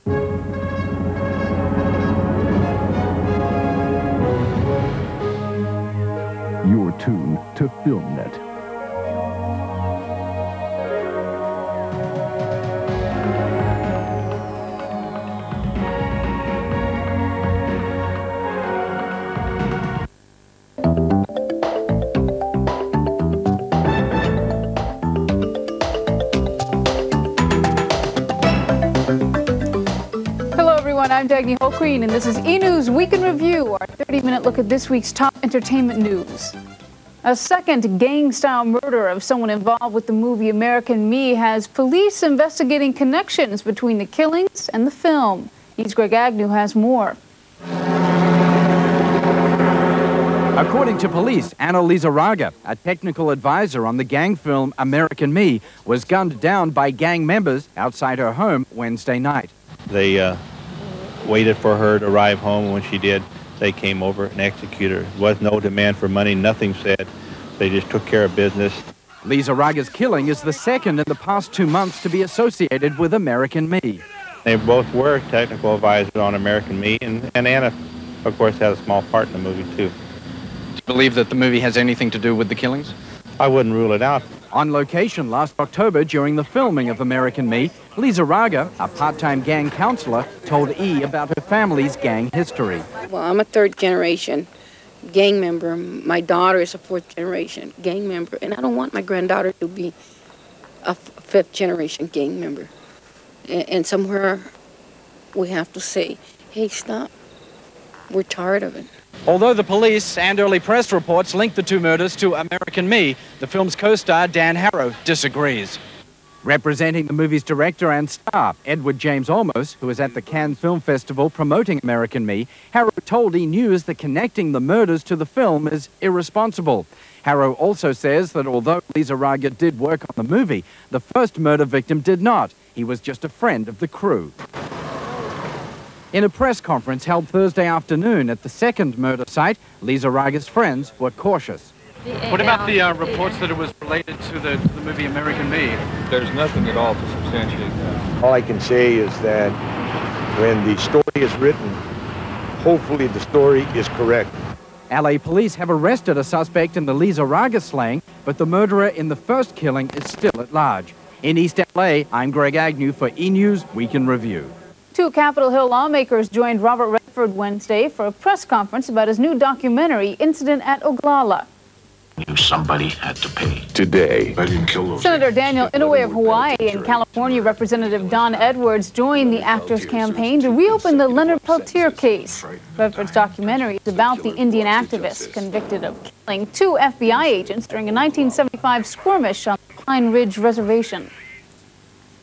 You're tuned to FilmNet. I'm Dagny Holqueen, and this is E! News Week in Review, our 30-minute look at this week's top entertainment news. A second gang-style murder of someone involved with the movie American Me has police investigating connections between the killings and the film. E!'s Greg Agnew has more. According to police, Anna Lizarraga, a technical advisor on the gang film American Me, was gunned down by gang members outside her home Wednesday night. They waited for her to arrive home. When she did, they came over and executed her. There was no demand for money, nothing said. They just took care of business. Lizarraga's killing is the second in the past 2 months to be associated with American Me. They both were technical advisors on American Me, and Anna, of course, had a small part in the movie, too. Do you believe that the movie has anything to do with the killings? I wouldn't rule it out. On location last October during the filming of American Me, Lizarraga, a part-time gang counselor, told E! About her family's gang history. Well, I'm a third-generation gang member. My daughter is a fourth-generation gang member, and I don't want my granddaughter to be a fifth-generation gang member. And somewhere we have to say, hey, stop. We're tired of it. Although the police and early press reports link the two murders to American Me, the film's co-star Dan Harrow disagrees. Representing the movie's director and star, Edward James Olmos, who was at the Cannes Film Festival promoting American Me, Harrow told E! News that connecting the murders to the film is irresponsible. Harrow also says that although Lizarraga did work on the movie, the first murder victim did not. He was just a friend of the crew. In a press conference held Thursday afternoon at the second murder site, Lizarraga's friends were cautious. What about the reports that it was related to the movie American Me? There's nothing at all to substantiate that. All I can say is that when the story is written, hopefully the story is correct. LA police have arrested a suspect in the Lizarraga slaying, but the murderer in the first killing is still at large. In East LA, I'm Greg Agnew for E! News Week in Review. Two Capitol Hill lawmakers joined Robert Redford Wednesday for a press conference about his new documentary, Incident at Oglala. Somebody had to pay. Today, I didn't kill those. Senator Daniel Inouye of Hawaii and California Representative Don Edwards joined the actor's campaign to reopen the Leonard Peltier case. Redford's documentary is about the Indian activist convicted of killing two FBI agents during a 1975 skirmish on the Pine Ridge Reservation.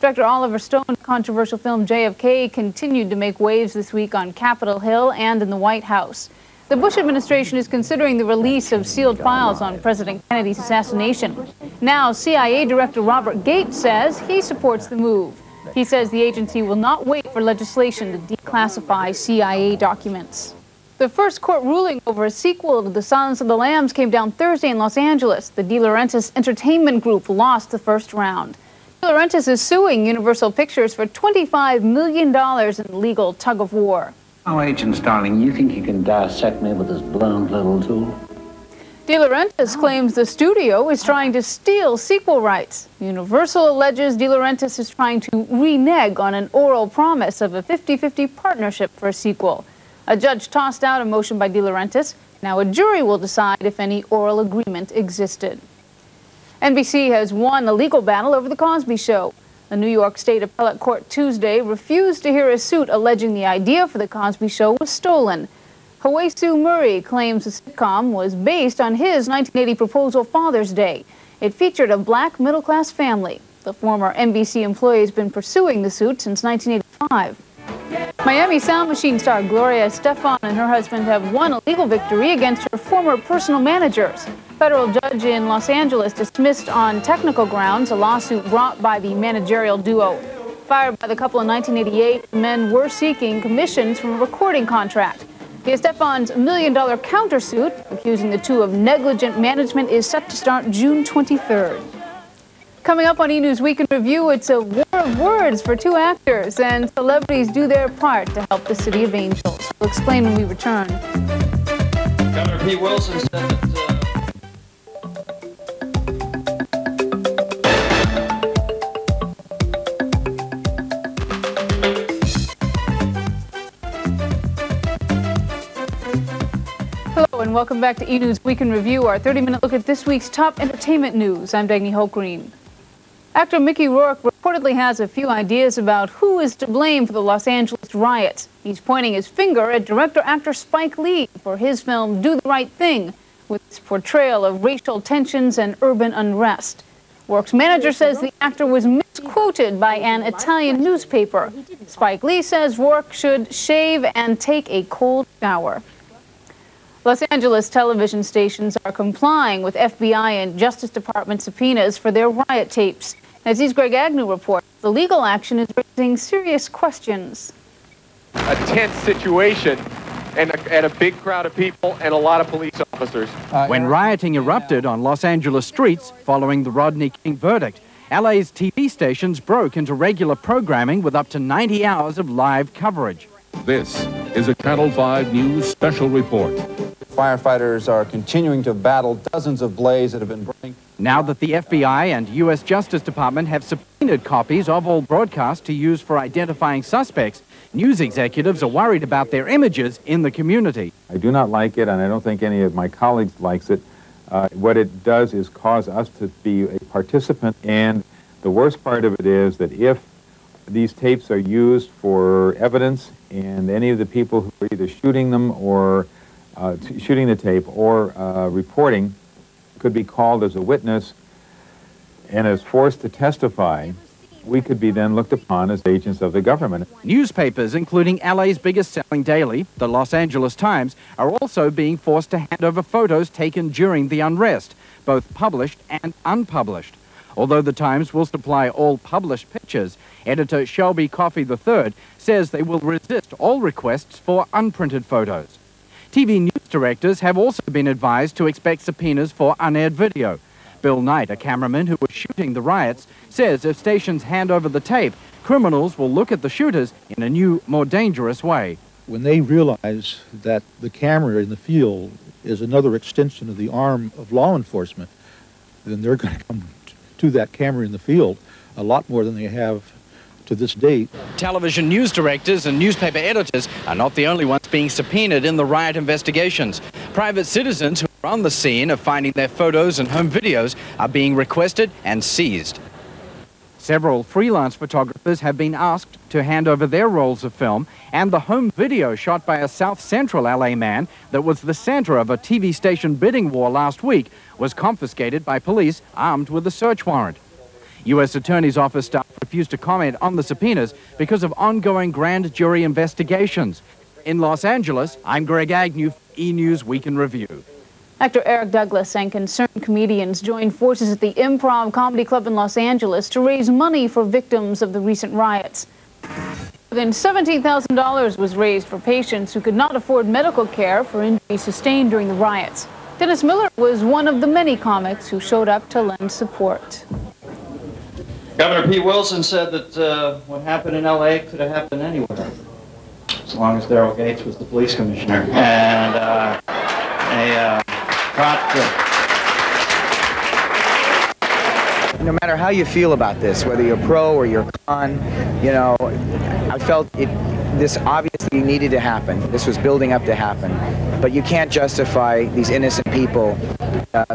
Director Oliver Stone's controversial film JFK continued to make waves this week on Capitol Hill and in the White House. The Bush administration is considering the release of sealed files on President Kennedy's assassination. Now, CIA Director Robert Gates says he supports the move. He says the agency will not wait for legislation to declassify CIA documents. The first court ruling over a sequel to The Silence of the Lambs came down Thursday in Los Angeles. The De Laurentiis Entertainment Group lost the first round. De Laurentiis is suing Universal Pictures for $25 million in legal tug-of-war. Oh, agents, darling, you think you can dissect me with this blunt little tool? De Laurentiis claims the studio is trying to steal sequel rights. Universal alleges De Laurentiis is trying to renege on an oral promise of a 50-50 partnership for a sequel. A judge tossed out a motion by De Laurentiis. Now a jury will decide if any oral agreement existed. NBC has won a legal battle over The Cosby Show. The New York State Appellate Court Tuesday refused to hear a suit alleging the idea for The Cosby Show was stolen. Hoesue Murray claims the sitcom was based on his 1980 proposal Father's Day. It featured a black middle-class family. The former NBC employee has been pursuing the suit since 1985. Miami Sound Machine star Gloria Estefan and her husband have won a legal victory against her former personal managers. Federal judge in Los Angeles dismissed on technical grounds a lawsuit brought by the managerial duo. Fired by the couple in 1988, the men were seeking commissions from a recording contract. The Estefan's $1 million countersuit, accusing the two of negligent management, is set to start June 23rd. Coming up on E! News Week in Review, it's a war of words for two actors, and celebrities do their part to help the City of Angels. We'll explain when we return. Governor Pete Wilson said that... Hello and welcome back to E! News Week in Review, our 30-minute look at this week's top entertainment news. I'm Dagny Holt-Green. Actor Mickey Rourke reportedly has a few ideas about who is to blame for the Los Angeles riots. He's pointing his finger at director-actor Spike Lee for his film Do the Right Thing, with its portrayal of racial tensions and urban unrest. Rourke's manager says the actor was misquoted by an Italian newspaper. Spike Lee says Rourke should shave and take a cold shower. Los Angeles television stations are complying with FBI and Justice Department subpoenas for their riot tapes. As these Greg Agnew reports, the legal action is raising serious questions. A tense situation and a big crowd of people and a lot of police officers. When rioting erupted on Los Angeles streets following the Rodney King verdict, LA's TV stations broke into regular programming with up to 90 hours of live coverage. This is a Channel 5 News special report. Firefighters are continuing to battle dozens of blazes that have been burning. Now that the FBI and U.S. Justice Department have subpoenaed copies of all broadcasts to use for identifying suspects, news executives are worried about their images in the community. I do not like it, and I don't think any of my colleagues likes it. What it does is cause us to be a participant, and the worst part of it is that if these tapes are used for evidence and any of the people who are either shooting them or shooting the tape or reporting could be called as a witness and is forced to testify, we could be then looked upon as agents of the government. Newspapers, including LA's biggest selling daily, the Los Angeles Times, are also being forced to hand over photos taken during the unrest, both published and unpublished. Although the Times will supply all published pictures, editor Shelby Coffey III says they will resist all requests for unprinted photos. TV news directors have also been advised to expect subpoenas for unaired video. Bill Knight, a cameraman who was shooting the riots, says if stations hand over the tape, criminals will look at the shooters in a new, more dangerous way. When they realize that the camera in the field is another extension of the arm of law enforcement, then they're going to come to that camera in the field a lot more than they have to this date. Television news directors and newspaper editors are not the only ones being subpoenaed in the riot investigations. Private citizens who are on the scene of finding their photos and home videos are being requested and seized. Several freelance photographers have been asked to hand over their rolls of film, and the home video shot by a South Central LA man that was the center of a TV station bidding war last week was confiscated by police armed with a search warrant. U.S. Attorney's Office staff refused to comment on the subpoenas because of ongoing grand jury investigations. In Los Angeles, I'm Greg Agnew, E! News Week in Review. Actor Eric Douglas and concerned comedians joined forces at the Improv Comedy Club in Los Angeles to raise money for victims of the recent riots. More than $17,000 was raised for patients who could not afford medical care for injuries sustained during the riots. Dennis Miller was one of the many comics who showed up to lend support. Governor Pete Wilson said that what happened in L.A. could have happened anywhere, as long as Daryl Gates was the police commissioner. And no matter how you feel about this, whether you're pro or you're con, you know, I felt this obviously needed to happen. This was building up to happen. But you can't justify these innocent people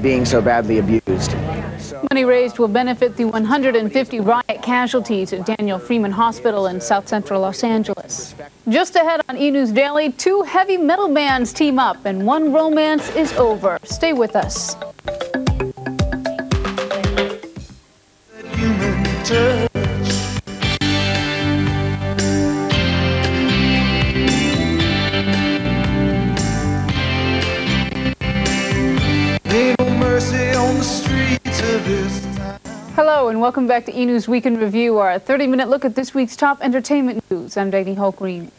being so badly abused. Money raised will benefit the 150 riot casualties at Daniel Freeman Hospital in South Central Los Angeles. Just ahead on E! News Daily, two heavy metal bands team up and one romance is over. Stay with us. Hello and welcome back to E! News Week in Review, our 30-minute look at this week's top entertainment news. I'm Dagny Holt-Green.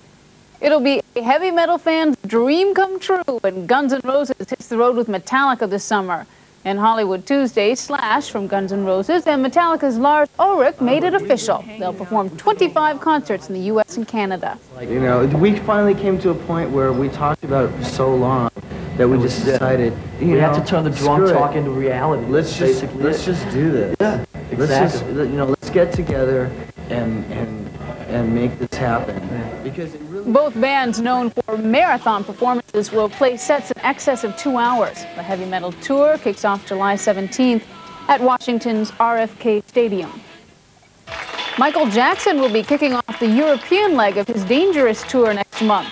It'll be a heavy metal fan's dream come true when Guns N' Roses hits the road with Metallica this summer. In Hollywood Tuesday, Slash from Guns N' Roses and Metallica's Lars Ulrich made it official. They'll perform 25 concerts in the U.S. and Canada. You know, we finally came to a point where we talked about it for so long that we just decided, we have to turn the drunk talk into reality. Let's just do this. Yeah, exactly. Let's get together and make this happen. Because it really... Both bands, known for marathon performances, will play sets in excess of 2 hours. The heavy metal tour kicks off July 17th at Washington's RFK Stadium. Michael Jackson will be kicking off the European leg of his Dangerous tour next month.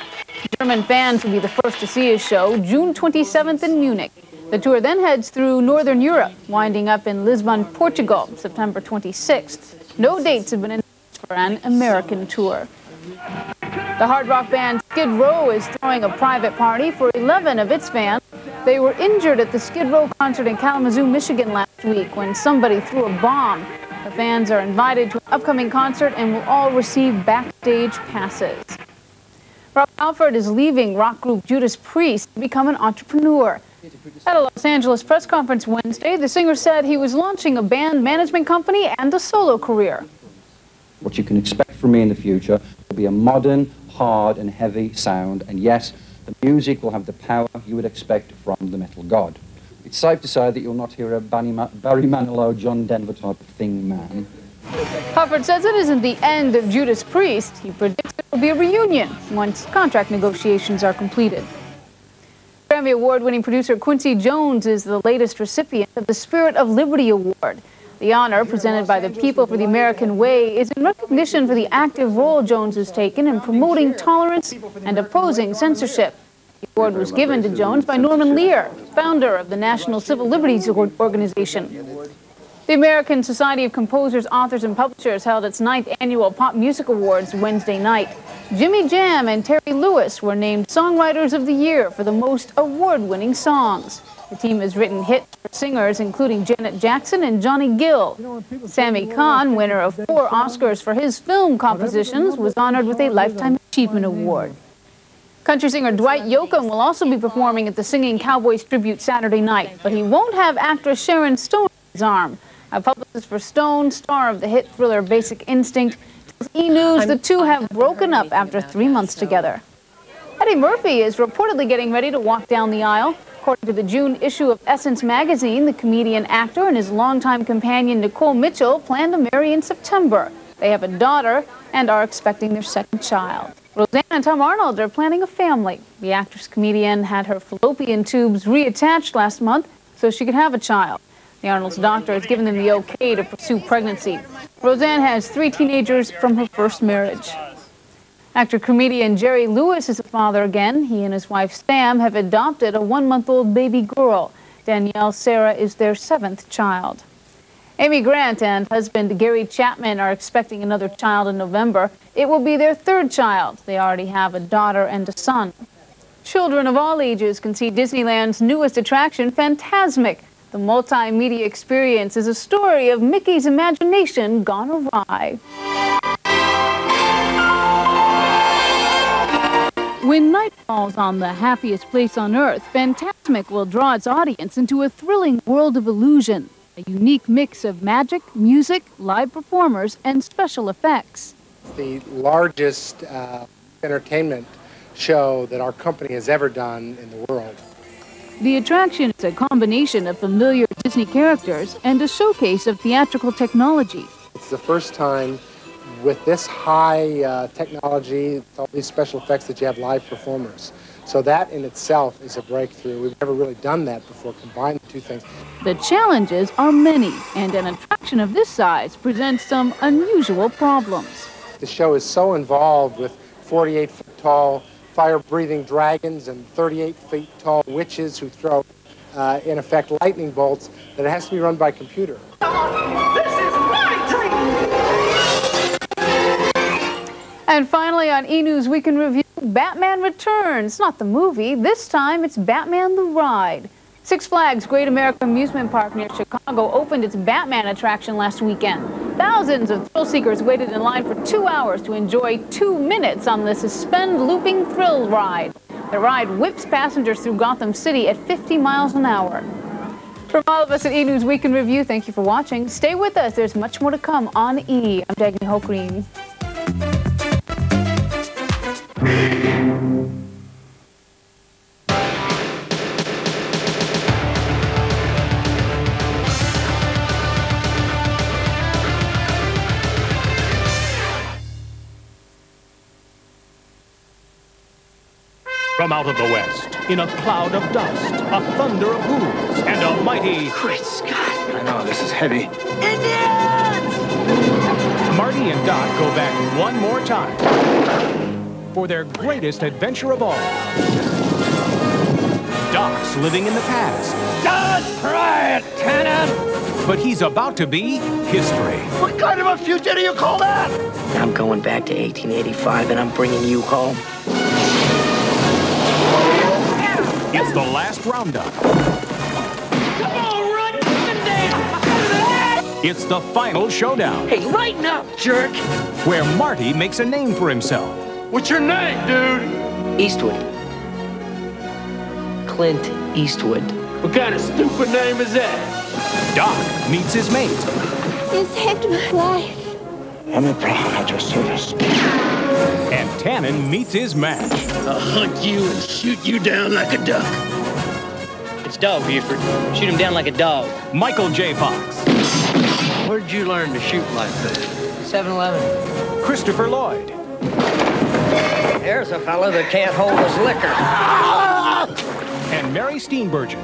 German fans will be the first to see his show June 27th in Munich. The tour then heads through Northern Europe, winding up in Lisbon, Portugal, September 26th. No dates have been announced for an American tour. The hard rock band Skid Row is throwing a private party for 11 of its fans. They were injured at the Skid Row concert in Kalamazoo, Michigan last week when somebody threw a bomb. The fans are invited to an upcoming concert and will all receive backstage passes. Rob Halford is leaving rock group Judas Priest to become an entrepreneur. At a Los Angeles press conference Wednesday, the singer said he was launching a band management company and a solo career. What you can expect from me in the future will be a modern, hard and heavy sound, and yes, the music will have the power you would expect from the metal god. It's safe to say that you'll not hear a Barry Manilow, John Denver type of thing, man. Hufford says it isn't the end of Judas Priest. He predicts it will be a reunion once contract negotiations are completed. Grammy Award-winning producer Quincy Jones is the latest recipient of the Spirit of Liberty Award. The honor, presented by the People for the American Way, is in recognition for the active role Jones has taken in promoting tolerance and opposing censorship. The award was given to Jones by Norman Lear, founder of the National Civil Liberties Organization. The American Society of Composers, Authors, and Publishers held its 9th annual Pop Music Awards Wednesday night. Jimmy Jam and Terry Lewis were named Songwriters of the Year for the most award-winning songs. The team has written hits for singers including Janet Jackson and Johnny Gill. Sammy Cahn, winner of 4 Oscars for his film compositions, was honored with a Lifetime Achievement Award. Country singer Dwight Yoakam will also be performing at the Singing Cowboys tribute Saturday night, but he won't have actress Sharon Stone in his arm. A publicist for Stone, star of the hit thriller Basic Instinct, tells E! News the two have broken up after 3 months together. Eddie Murphy is reportedly getting ready to walk down the aisle. According to the June issue of Essence magazine, the comedian, actor, and his longtime companion Nicole Mitchell plan to marry in September. They have a daughter and are expecting their second child. Roseanne and Tom Arnold are planning a family. The actress-comedian had her fallopian tubes reattached last month so she could have a child. The Arnold's doctor has given them the okay to pursue pregnancy. Roseanne has 3 teenagers from her first marriage. Actor-comedian Jerry Lewis is a father again. He and his wife Sam have adopted a 1-month-old baby girl. Danielle Sarah is their 7th child. Amy Grant and husband Gary Chapman are expecting another child in November. It will be their 3rd child. They already have a daughter and a son. Children of all ages can see Disneyland's newest attraction, Fantasmic. The multimedia experience is a story of Mickey's imagination gone awry. When night falls on the happiest place on Earth, Fantasmic will draw its audience into a thrilling world of illusion. A unique mix of magic, music, live performers, and special effects. The largest entertainment show that our company has ever done in the world. The attraction is a combination of familiar Disney characters and a showcase of theatrical technology. It's the first time with this high technology, all these special effects, that you have live performers. So that in itself is a breakthrough. We've never really done that before, combine the two things. The challenges are many, and an attraction of this size presents some unusual problems. The show is so involved with 48-foot-tall fire-breathing dragons and 38-feet-tall witches who throw, in effect, lightning bolts, that it has to be run by computer. This is my dream! And finally on E! News Weekend Review, Batman returns. Not the movie. This time it's Batman the Ride. Six Flags Great American Amusement Park near Chicago opened its Batman attraction last weekend. Thousands of thrill seekers waited in line for 2 hours to enjoy 2 minutes on the suspend looping thrill ride. The ride whips passengers through Gotham City at 50 miles an hour. From all of us at E! News Week in Review, thank you for watching. Stay with us. There's much more to come on E! I'm Dagny Hoke-Green. From out of the west, in a cloud of dust, a thunder of hooves, and a mighty... Great Scott! I know, this is heavy. Indians! Marty and Doc go back one more time for their greatest adventure of all. Doc's living in the past. Don't try it, Tannen! But he's about to be history. What kind of a future do you call that? I'm going back to 1885 and I'm bringing you home. It's the last roundup. Come on, run! It's the final showdown. Hey, lighten up, jerk! Where Marty makes a name for himself. What's your name, dude? Eastwood. Clint Eastwood. What kind of stupid name is that? Doc meets his mate. You saved my life. I'm a proud at your service. And Tannen meets his match. I'll hunt you and shoot you down like a duck. It's dog, Buford. Shoot him down like a dog. Michael J. Fox. Where'd you learn to shoot like that? 7-Eleven. Christopher Lloyd. There's a fella that can't hold his liquor. And Mary Steenburgen.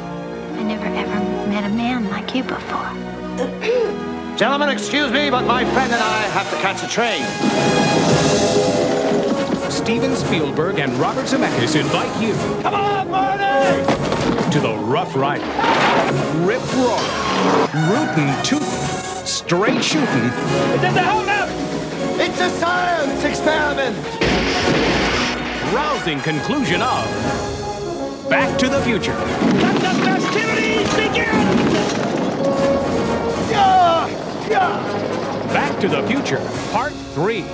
I never ever met a man like you before. Gentlemen, excuse me, but my friend and I have to catch a train. Steven Spielberg and Robert Zemeckis invite you. Come on, Marty! To the Rough Rider. Rip roaring, rootin' tootin', straight shootin'. Hold up! It's a science experiment! Rousing conclusion of Back to the Future. Let the festivities begin! Yeah! Yeah! Back to the Future, Part 3.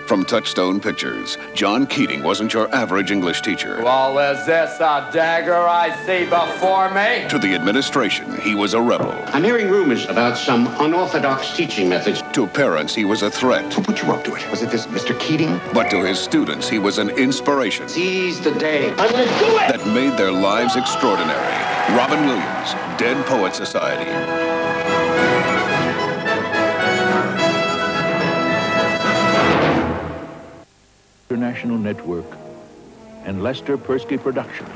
From Touchstone Pictures, John Keating wasn't your average English teacher. Well, is this a dagger I see before me? To the administration, he was a rebel. I'm hearing rumors about some unorthodox teaching methods. To parents, he was a threat. Who put you up to it? Was it this Mr. Keating? But to his students, he was an inspiration. Seize the day. I'm gonna do it! That made their lives extraordinary. Robin Williams, Dead Poet Society. International Network and Lester Persky Productions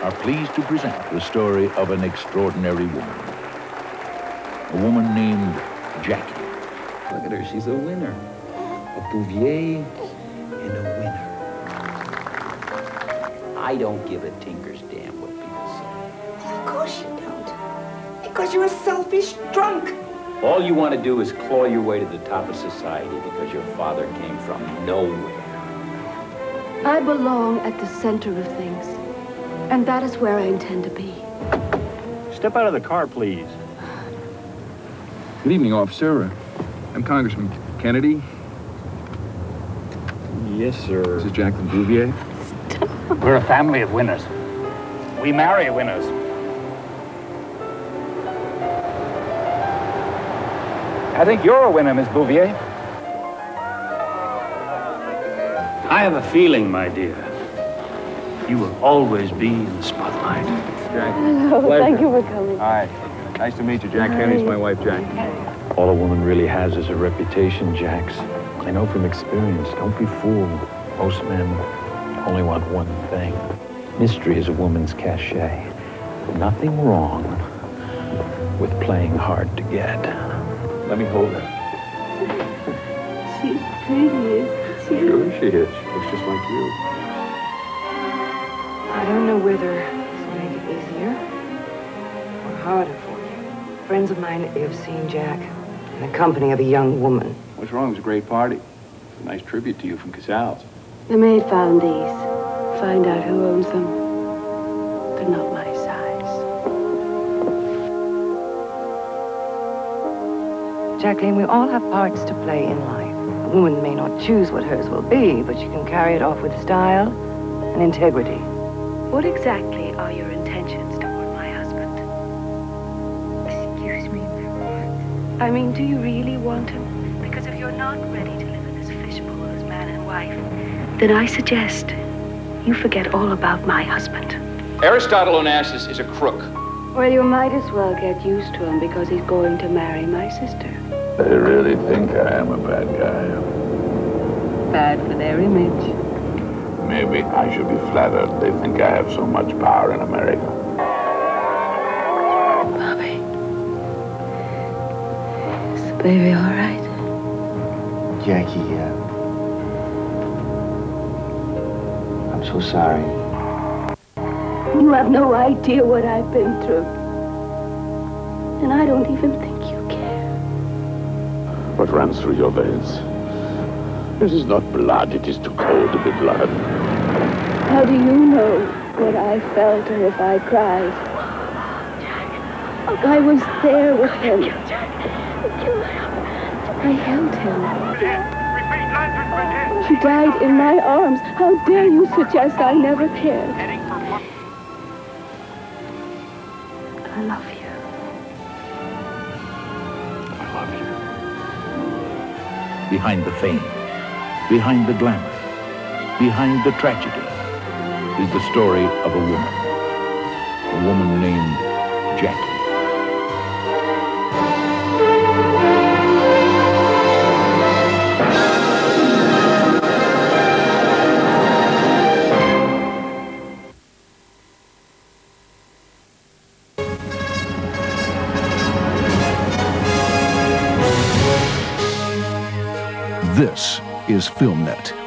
are pleased to present the story of an extraordinary woman. A woman named Jackie. Look at her, she's a winner. A Bouvier and a winner. I don't give a tinker's damn what people say. Of course you don't. Because you're a selfish drunk. All you want to do is claw your way to the top of society because your father came from nowhere. I belong at the center of things, and that is where I intend to be. Step out of the car, please. Good evening, officer. I'm Congressman Kennedy. Yes, sir. This is Jacqueline Bouvier. We're a family of winners. We marry winners. I think you're a winner, Miss Bouvier. I have a feeling, my dear, you will always be in the spotlight. Jack. Hello, thank you for coming. Hi. Nice to meet you, Jack. Kennedy's my wife, Jack. All a woman really has is a reputation, Jax. I know from experience, don't be fooled. Most men only want one thing. Mystery is a woman's cachet. Nothing wrong with playing hard to get. Let me hold her. She's pretty, isn't she? Sure she is. She looks just like you. I don't know whether this will make it easier or harder for you. Friends of mine have seen Jack in the company of a young woman. What's wrong? It was a great party. It's a nice tribute to you from Casals. The maid found these. Find out who owns them. They're not my size. Jacqueline, we all have parts to play in life. woman may not choose what hers will be, but she can carry it off with style and integrity. What exactly are your intentions toward my husband? Excuse me, I mean, do you really want him? Because if you're not ready to live in this fishbowl as man and wife, then I suggest you forget all about my husband. Aristotle Onassis is a crook. Well, you might as well get used to him because he's going to marry my sister. They really think I am a bad guy. Bad for their image. Maybe I should be flattered. They think I have so much power in America. Bobby. Is the baby all right? Jackie, I'm so sorry. You have no idea what I've been through. And I don't even think you care. What runs through your veins? This is not blood, it is too cold to be blood. How do you know what I felt or if I cried? I was there with him. I held him. He died in my arms. How dare you suggest I never cared? I love you. I love you. Behind the fame, behind the glamour, behind the tragedy, is the story of a woman named Jackie. This is FilmNet.